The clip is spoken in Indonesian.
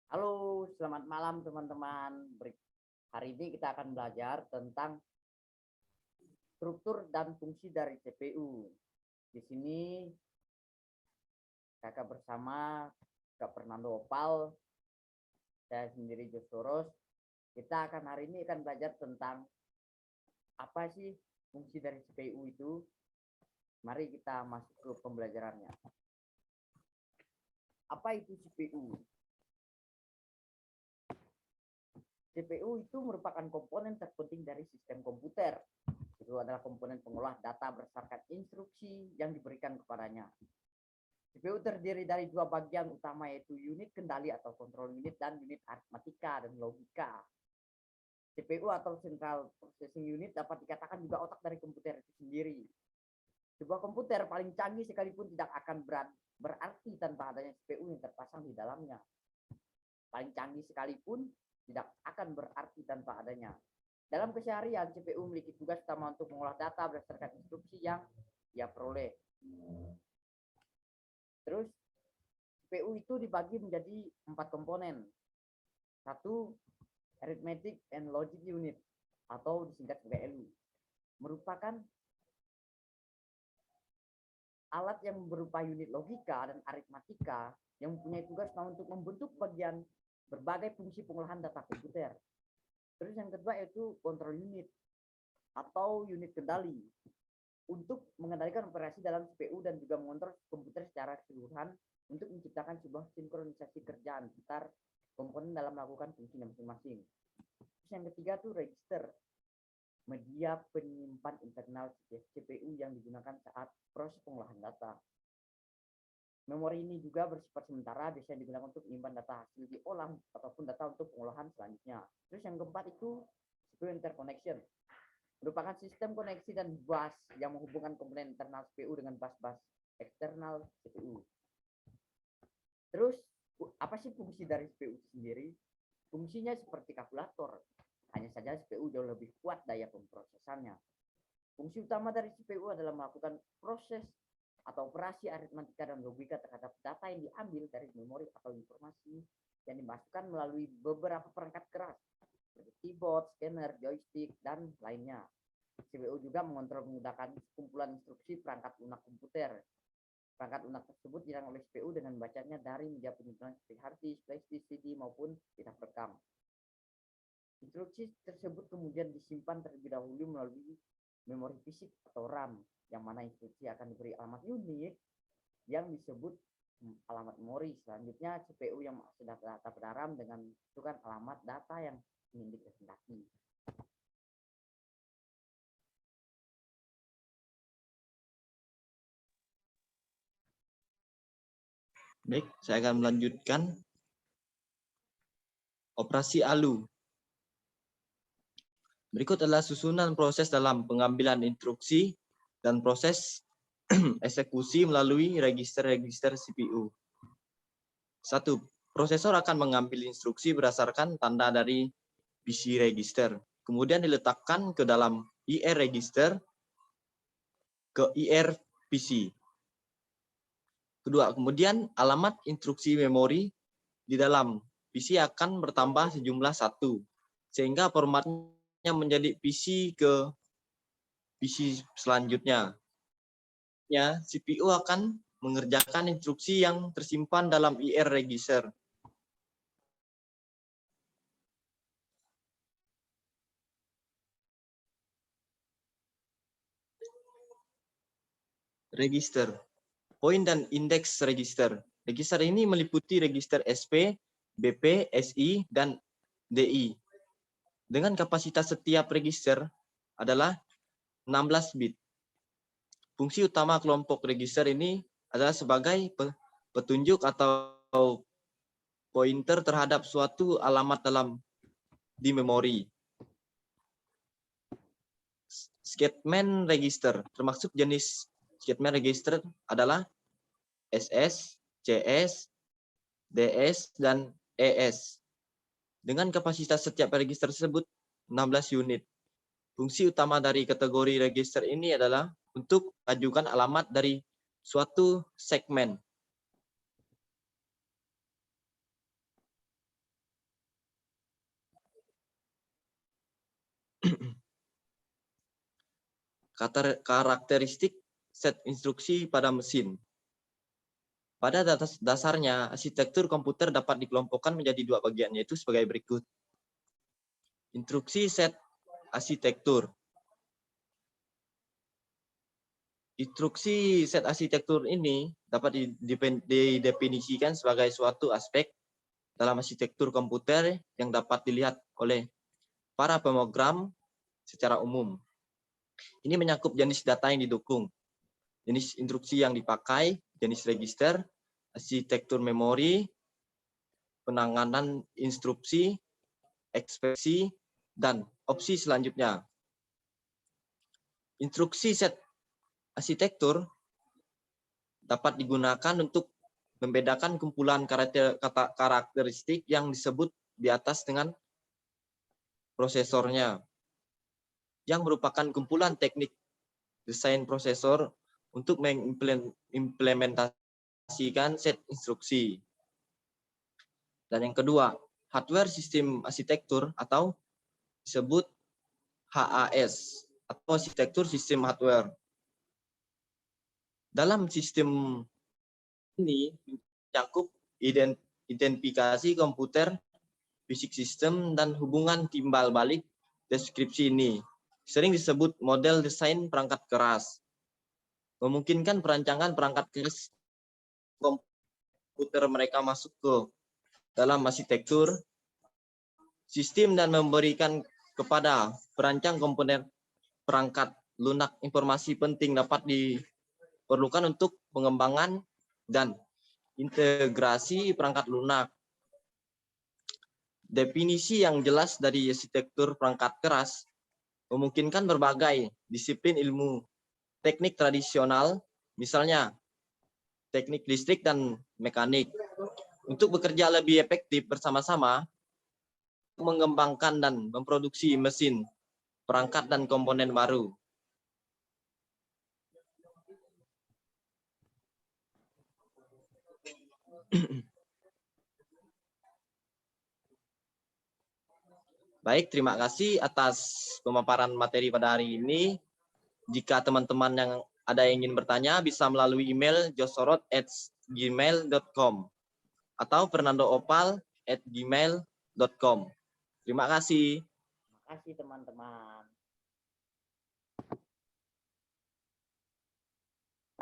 Halo, selamat malam teman-teman. Hari ini kita akan belajar tentang struktur dan fungsi dari CPU. Di sini kakak bersama Kak Fernando Opal, saya sendiri Josoros. Kita akan hari ini akan belajar tentang apa sih fungsi dari CPU itu. Mari kita masuk ke pembelajarannya. Apa itu CPU? CPU itu merupakan komponen terpenting dari sistem komputer. Itu adalah komponen pengolah data berdasarkan instruksi yang diberikan kepadanya. CPU terdiri dari dua bagian utama, yaitu unit kendali atau kontrol unit dan unit aritmatika dan logika. CPU atau Central Processing Unit dapat dikatakan juga otak dari komputer itu sendiri. Sebuah komputer paling canggih sekalipun tidak akan berarti tanpa adanya CPU yang terpasang di dalamnya. Paling canggih sekalipun tidak akan berarti tanpa adanya. Dalam keseharian, CPU memiliki tugas utama untuk mengolah data berdasarkan instruksi yang ia peroleh. Terus, CPU itu dibagi menjadi 4 komponen. 1. Arithmetic and Logic Unit, atau disingkat sebagai ALU. Merupakan alat yang berupa unit logika dan aritmatika yang mempunyai tugas untuk membentuk bagian berbagai fungsi pengolahan data komputer. Terus yang kedua yaitu control unit atau unit kendali untuk mengendalikan operasi dalam CPU dan juga mengontrol komputer secara keseluruhan untuk menciptakan sebuah sinkronisasi kerja antar komponen dalam melakukan fungsinya masing-masing. Terus yang ketiga tuh register, media penyimpan internal CPU yang digunakan saat proses pengolahan data. Memori ini juga bersifat sementara, biasanya digunakan untuk menyimpan data hasil diolah ataupun data untuk pengolahan selanjutnya. Terus yang keempat itu CPU interconnection, merupakan sistem koneksi dan bus yang menghubungkan komponen internal CPU dengan bus-bus eksternal CPU. Terus apa sih fungsi dari CPU sendiri? Fungsinya seperti kalkulator, hanya saja CPU jauh lebih kuat daya pemrosesannya. Fungsi utama dari CPU adalah melakukan proses atau operasi aritmatika dan logika terhadap data yang diambil dari memori atau informasi yang dimasukkan melalui beberapa perangkat keras seperti keyboard, scanner, joystick, dan lainnya. CPU juga mengontrol menggunakan kumpulan instruksi perangkat lunak komputer. Perangkat lunak tersebut dirancang oleh CPU dengan membacanya dari media penyimpanan seperti hard disk, flash disk, CD maupun data perekam. Instruksi tersebut kemudian disimpan terlebih dahulu melalui memori fisik atau RAM, yang mana instruksi akan diberi alamat unik yang disebut alamat memori. Selanjutnya CPU yang sudah data pada RAM dengan menentukan alamat data yang ingin dikehendaki. Baik, saya akan melanjutkan operasi ALU. Berikut adalah susunan proses dalam pengambilan instruksi dan proses eksekusi melalui register-register CPU. 1. Prosesor akan mengambil instruksi berdasarkan tanda dari PC register, kemudian diletakkan ke dalam IR register ke IR PC. Kedua, kemudian alamat instruksi memori di dalam PC akan bertambah sejumlah 1, sehingga formatnya menjadi PC ke PC selanjutnya. Ya, CPU akan mengerjakan instruksi yang tersimpan dalam IR register. Register, point dan indeks register. Register ini meliputi register SP, BP, SI, dan DI. Dengan kapasitas setiap register adalah 16 bit. Fungsi utama kelompok register ini adalah sebagai petunjuk atau pointer terhadap suatu alamat di memori. Statement register, termasuk jenis statement register adalah SS, CS, DS, dan ES. Dengan kapasitas setiap register tersebut 16 unit. Fungsi utama dari kategori register ini adalah untuk ajukan alamat dari suatu segmen. Karakteristik set instruksi pada mesin. Pada dasarnya, arsitektur komputer dapat dikelompokkan menjadi dua bagian, yaitu sebagai berikut. Instruksi set arsitektur. Instruksi set arsitektur ini dapat didefinisikan sebagai suatu aspek dalam arsitektur komputer yang dapat dilihat oleh para pemrogram secara umum. Ini mencakup jenis data yang didukung, jenis instruksi yang dipakai, jenis register, arsitektur memori, penanganan instruksi, ekspresi, dan opsi selanjutnya. Instruksi set arsitektur dapat digunakan untuk membedakan kumpulan karakteristik yang disebut di atas dengan prosesornya, yang merupakan kumpulan teknik desain prosesor untuk mengimplementasikan set instruksi. Dan yang kedua, hardware sistem arsitektur atau disebut HAS atau arsitektur sistem hardware. Dalam sistem ini mencakup identifikasi komputer, fisik sistem, dan hubungan timbal balik. Deskripsi ini sering disebut model desain perangkat keras, memungkinkan perancangan perangkat keras komputer mereka masuk ke dalam arsitektur sistem dan memberikan kepada perancang komponen perangkat lunak informasi penting dapat diperlukan untuk pengembangan dan integrasi perangkat lunak. Definisi yang jelas dari arsitektur perangkat keras memungkinkan berbagai disiplin ilmu teknik tradisional, misalnya teknik listrik dan mekanik, untuk bekerja lebih efektif bersama-sama, mengembangkan dan memproduksi mesin, perangkat, dan komponen baru. Baik, terima kasih atas pemaparan materi pada hari ini. Jika teman-teman yang ada yang ingin bertanya, bisa melalui email josorot@gmail.com atau fernandoopal@gmail.com. Terima kasih. Terima kasih teman-teman.